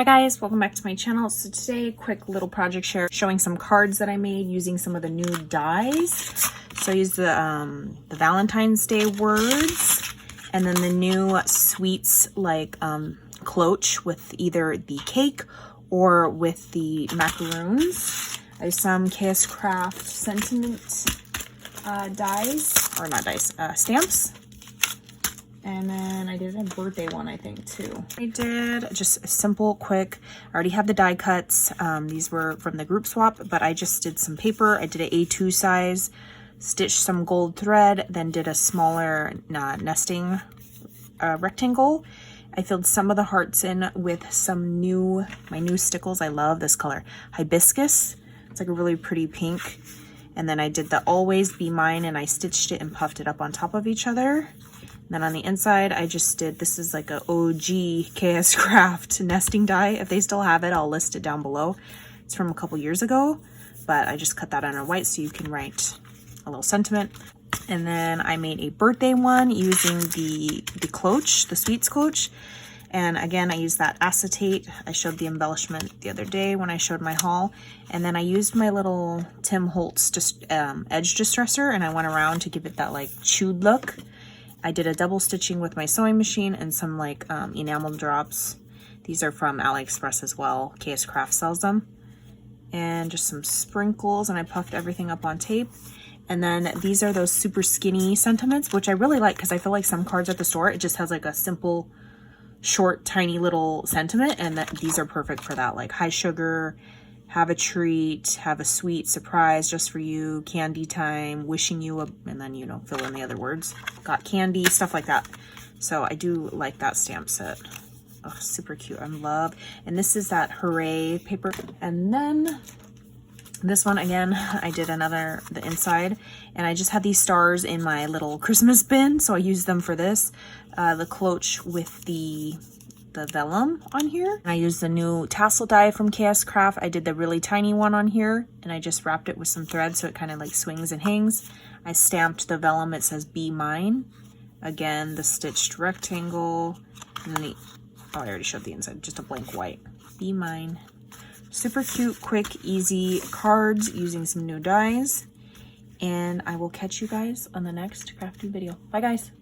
Hi guys, welcome back to my channel. So today, quick little project share showing some cards that I made using some of the new dies. So I used the Valentine's Day words and then the new sweets like cloche with either the cake or with the macaroons. I used some KS Craft sentiment dies, or not dies, stamps. And then I did a birthday one, I think, too. I did just a simple, quick, I already have the die cuts. These were from the group swap, but I just did some paper. I did an A2 size, stitched some gold thread, then did a smaller nesting rectangle. I filled some of the hearts in with some my new Stickles. I love this color, hibiscus. It's like a really pretty pink. And then I did the Always Be Mine, and I stitched it and puffed it up on top of each other. Then on the inside, I just did, this is like a OG KS Craft nesting die. If they still have it, I'll list it down below. It's from a couple years ago, but I just cut that on white so you can write a little sentiment. And then I made a birthday one using the cloche, the sweets cloche. And again, I used that acetate. I showed the embellishment the other day when I showed my haul. And then I used my little Tim Holtz just edge distresser, and I went around to give it that like chewed look. I did a double stitching with my sewing machine and some like enamel drops. These are from AliExpress as well. KS Craft sells them. And just some sprinkles, and I puffed everything up on tape. And then these are those super skinny sentiments, which I really like because I feel like some cards at the store, it just has like a simple, short, tiny little sentiment. And these are perfect for that, like high sugar, have a treat, have a sweet surprise just for you, candy time, wishing you and then, you know, fill in the other words. Got candy, stuff like that. So I do like that stamp set. Oh, super cute. I love. And this is that Hooray paper. And then this one, again, I did the inside, and I just had these stars in my little Christmas bin, so I used them for this. The cloche with the vellum on here. And I used the new tassel die from KS Craft. I did the really tiny one on here, and I just wrapped it with some thread so it kind of like swings and hangs. I stamped the vellum. It says Be Mine. Again, the stitched rectangle, and then I already showed the inside, just a blank white. Be Mine. Super cute, quick, easy cards using some new dies. And I will catch you guys on the next crafty video. Bye guys.